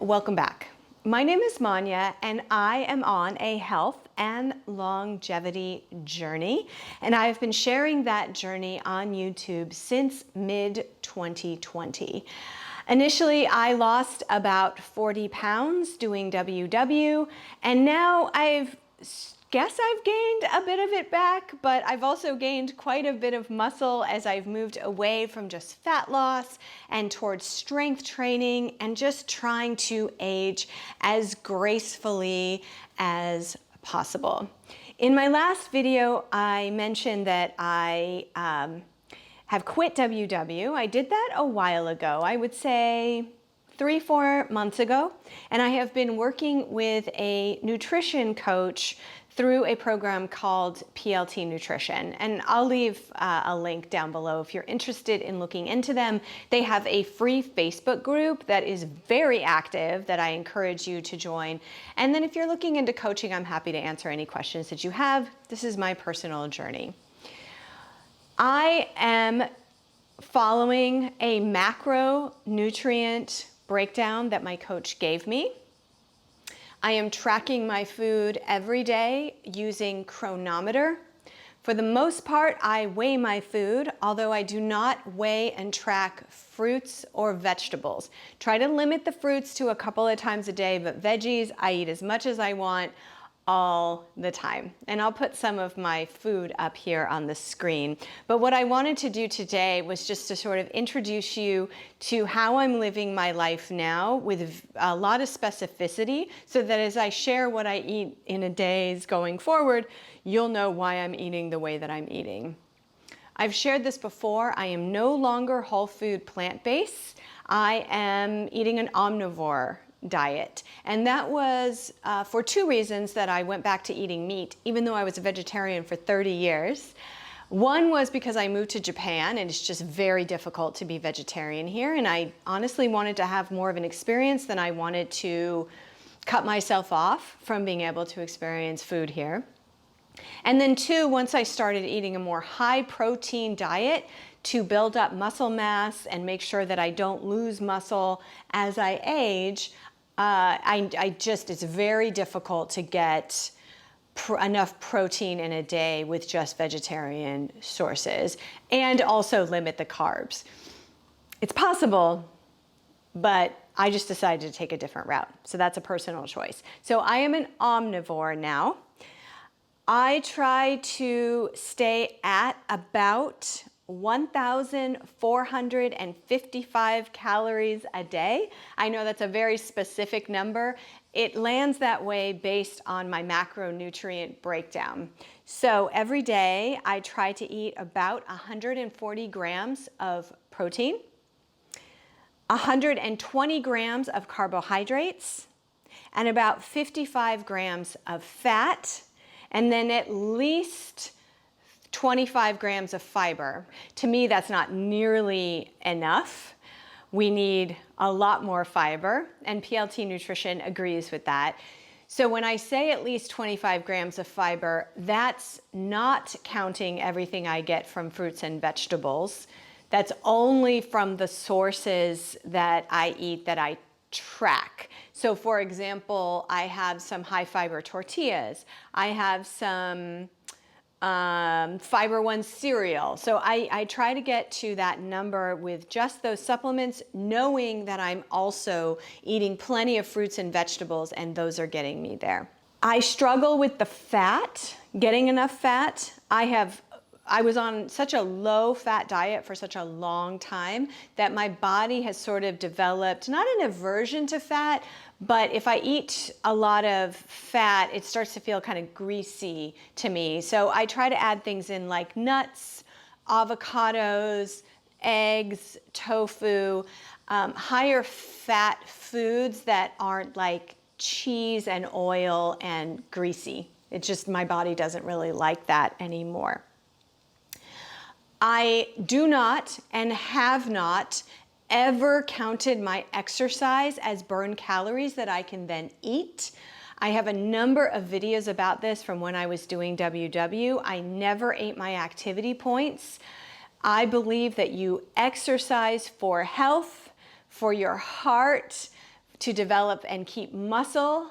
welcome back. My name is Manya and I am on a health and longevity journey, and I've been sharing that journey on YouTube since mid-2020. Initially, I lost about 40 pounds doing WW, and now I've gained a bit of it back, but I've also gained quite a bit of muscle as I've moved away from just fat loss and towards strength training and just trying to age as gracefully as possible. In my last video, I mentioned that I have quit WW. I did that a while ago. I would say 3-4 months ago, and I have been working with a nutrition coach through a program called PLT Nutrition. And I'll leave a link down below if you're interested in looking into them. They have a free Facebook group that is very active that I encourage you to join. And then if you're looking into coaching, I'm happy to answer any questions that you have. This is my personal journey. I am following a macronutrient breakdown that my coach gave me. I am tracking my food every day using Chronometer. For the most part, I weigh my food, although I do not weigh and track fruits or vegetables. Try to limit the fruits to a couple of times a day, but veggies, I eat as much as I want all the time. And I'll put some of my food up here on the screen. But what I wanted to do today was just to sort of introduce you to how I'm living my life now with a lot of specificity, so that as I share what I eat in a days going forward, you'll know why I'm eating the way that I'm eating. I've shared this before. I am no longer whole food plant-based. I am eating an omnivore diet. And that was for two reasons that I went back to eating meat, even though I was a vegetarian for 30 years. One was because I moved to Japan and it's just very difficult to be vegetarian here. And I honestly wanted to have more of an experience than I wanted to cut myself off from being able to experience food here. And then two, once I started eating a more high protein diet to build up muscle mass and make sure that I don't lose muscle as I age, it's very difficult to get enough protein in a day with just vegetarian sources, and also limit the carbs. It's possible, but I just decided to take a different route. So that's a personal choice. So I am an omnivore now. I try to stay at about 1,455 calories a day. I know that's a very specific number. It lands that way based on my macronutrient breakdown. So every day I try to eat about 140 grams of protein, 120 grams of carbohydrates, and about 55 grams of fat, and then at least 25 grams of fiber. To me, that's not nearly enough. We need a lot more fiber, and PLT Nutrition agrees with that. So when I say at least 25 grams of fiber, that's not counting everything I get from fruits and vegetables. That's only from the sources that I eat that I track. So for example, I have some high fiber tortillas. I have some Fiber One cereal. So I try to get to that number with just those supplements, knowing that I'm also eating plenty of fruits and vegetables, and those are getting me there. I struggle with the fat, getting enough fat. I was on such a low fat diet for such a long time that my body has sort of developed not an aversion to fat, but if I eat a lot of fat, it starts to feel kind of greasy to me. So I try to add things in like nuts, avocados, eggs, tofu, higher fat foods that aren't like cheese and oil and greasy. It just, my body doesn't really like that anymore. I do not and have not ever counted my exercise as burned calories that I can then eat. I have a number of videos about this from when I was doing WW. I never ate my activity points. I believe that you exercise for health, for your heart, to develop and keep muscle,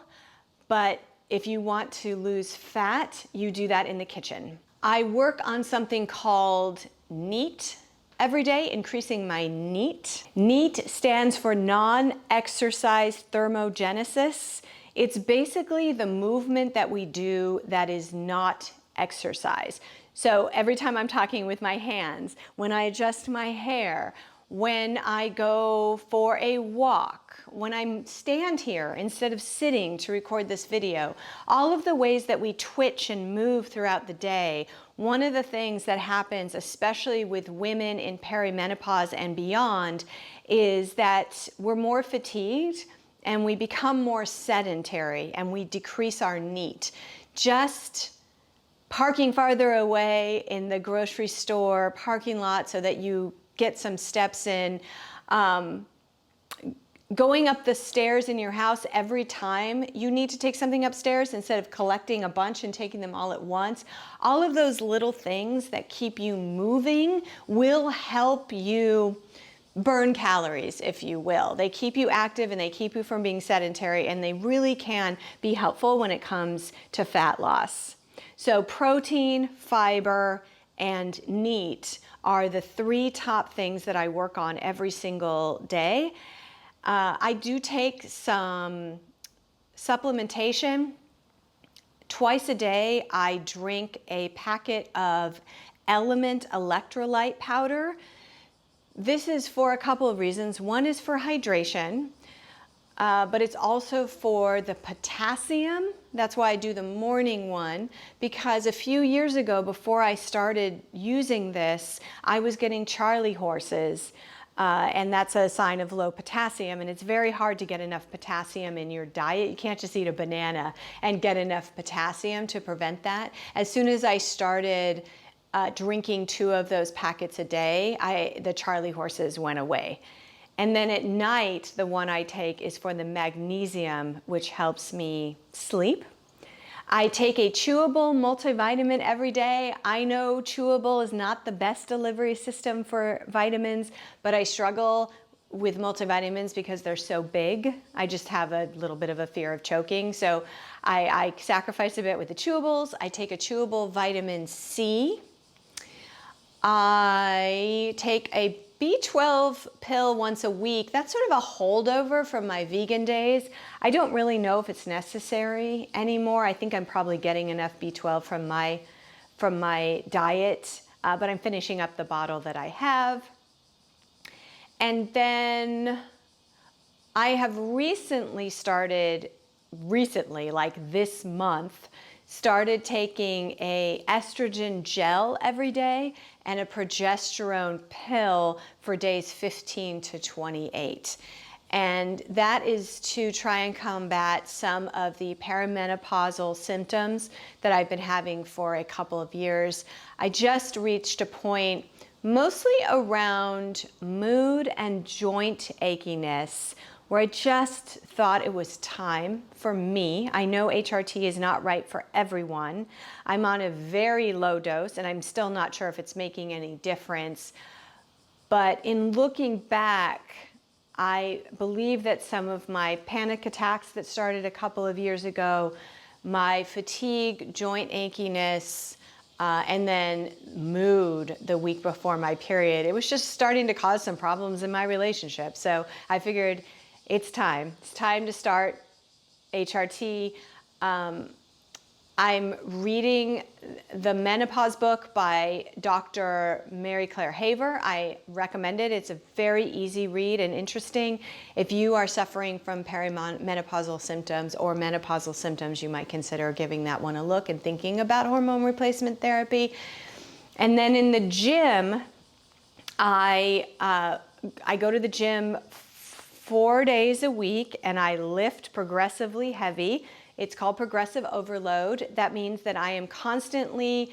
but if you want to lose fat, you do that in the kitchen. I work on something called NEAT every day, increasing my NEAT. NEAT stands for non-exercise thermogenesis. It's basically the movement that we do that is not exercise. So every time I'm talking with my hands, when I adjust my hair, when I go for a walk, when I stand here instead of sitting to record this video, all of the ways that we twitch and move throughout the day, one of the things that happens, especially with women in perimenopause and beyond, is that we're more fatigued and we become more sedentary and we decrease our NEAT. Just parking farther away in the grocery store parking lot so that you get some steps in, going up the stairs in your house every time you need to take something upstairs instead of collecting a bunch and taking them all at once. All of those little things that keep you moving will help you burn calories, if you will. They keep you active and they keep you from being sedentary, and they really can be helpful when it comes to fat loss. So protein, fiber, and NEAT are the 3 top things that I work on every single day. I do take some supplementation. Twice a day, I drink a packet of Element electrolyte powder. This is for a couple of reasons. One is for hydration, but it's also for the potassium. That's why I do the morning one, because a few years ago, before I started using this, I was getting Charlie horses, and that's a sign of low potassium, and it's very hard to get enough potassium in your diet. You can't just eat a banana and get enough potassium to prevent that. As soon as I started drinking 2 of those packets a day, the Charlie horses went away. And then at night, the one I take is for the magnesium, which helps me sleep. I take a chewable multivitamin every day. I know chewable is not the best delivery system for vitamins, but I struggle with multivitamins because they're so big. I just have a little bit of a fear of choking. So I sacrifice a bit with the chewables. I take a chewable vitamin C. I take a B12 pill once a week. That's sort of a holdover from my vegan days. I don't really know if it's necessary anymore. I think I'm probably getting enough B12 from my diet, but I'm finishing up the bottle that I have. And then I have recently, like this month, started taking a estrogen gel every day and a progesterone pill for days 15 to 28. And that is to try and combat some of the perimenopausal symptoms that I've been having for a couple of years. I just reached a point mostly around mood and joint achiness, where I just thought it was time for me. I know HRT is not right for everyone. I'm on a very low dose, and I'm still not sure if it's making any difference. But in looking back, I believe that some of my panic attacks that started a couple of years ago, my fatigue, joint achiness, and then mood the week before my period, it was just starting to cause some problems in my relationship. So I figured, it's time. It's time to start HRT. I'm reading the menopause book by Dr. Mary Claire Haver. I recommend it. It's a very easy read and interesting. If you are suffering from perimenopausal symptoms or menopausal symptoms, you might consider giving that one a look and thinking about hormone replacement therapy. And then in the gym, I go to the gym 4 days a week, and I lift progressively heavy. It's called progressive overload. That means that I am constantly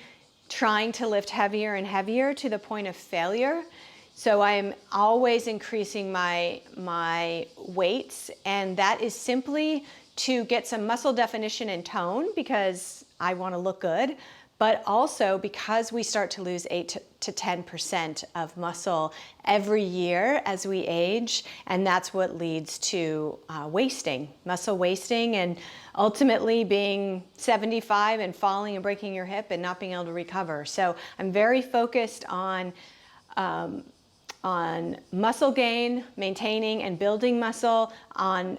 trying to lift heavier and heavier to the point of failure. So I'm always increasing my weights, and that is simply to get some muscle definition and tone because I want to look good. But also because we start to lose 8 to 10% of muscle every year as we age, and that's what leads to wasting, muscle wasting, and ultimately being 75 and falling and breaking your hip and not being able to recover. So I'm very focused on muscle gain, maintaining and building muscle, on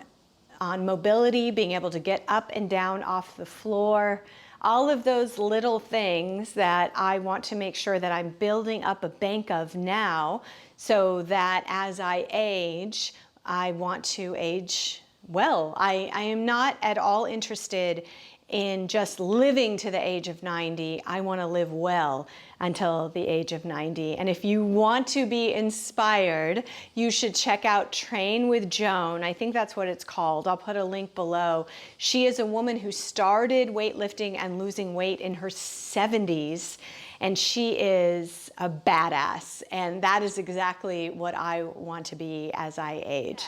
mobility, being able to get up and down off the floor, all of those little things that I want to make sure that I'm building up a bank of now, so that as I age, I want to age well. I am not at all interested in just living to the age of 90. I want to live well until the age of 90. And if you want to be inspired, you should check out Train with Joan. I think that's what it's called. I'll put a link below. She is a woman who started weightlifting and losing weight in her 70s, and she is a badass. And that is exactly what I want to be as I age.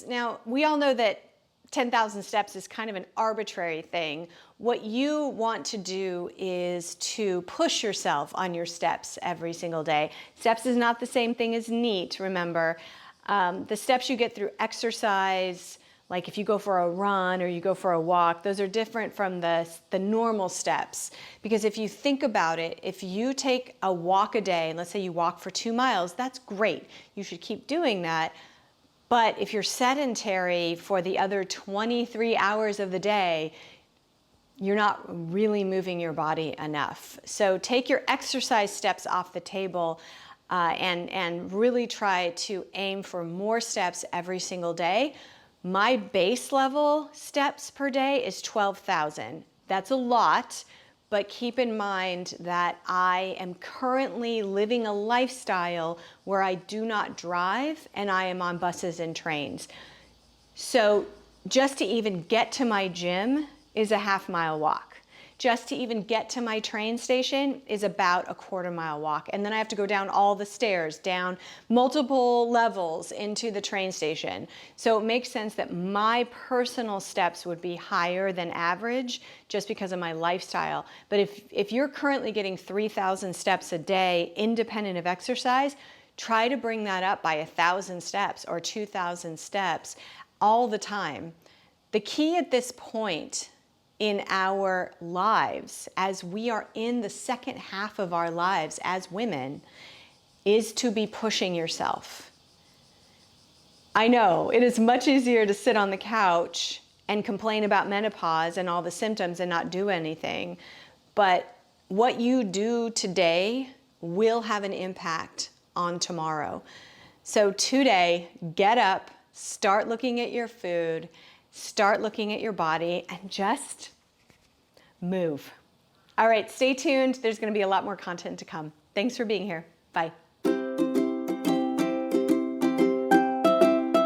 Now, we all know that 10,000 steps is kind of an arbitrary thing. What you want to do is to push yourself on your steps every single day. Steps is not the same thing as neat, remember. The steps you get through exercise, like if you go for a run or you go for a walk, those are different from the normal steps. Because if you think about it, if you take a walk a day, and let's say you walk for 2 miles, that's great. You should keep doing that. But if you're sedentary for the other 23 hours of the day, you're not really moving your body enough. So take your exercise steps off the table and really try to aim for more steps every single day. My base level steps per day is 12,000. That's a lot, but keep in mind that I am currently living a lifestyle where I do not drive and I am on buses and trains. So just to even get to my gym is a half-mile walk. Just to even get to my train station is about a quarter-mile walk. And then I have to go down all the stairs, down multiple levels into the train station. So it makes sense that my personal steps would be higher than average just because of my lifestyle. But if you're currently getting 3,000 steps a day independent of exercise, try to bring that up by 1,000 steps or 2,000 steps all the time. The key at this point in our lives, as we are in the second half of our lives as women, is to be pushing yourself. I know it is much easier to sit on the couch and complain about menopause and all the symptoms and not do anything, but what you do today will have an impact on tomorrow. So today, get up, start looking at your food, start looking at your body, and just move. All right, stay tuned. There's going to be a lot more content to come. Thanks for being here. Bye.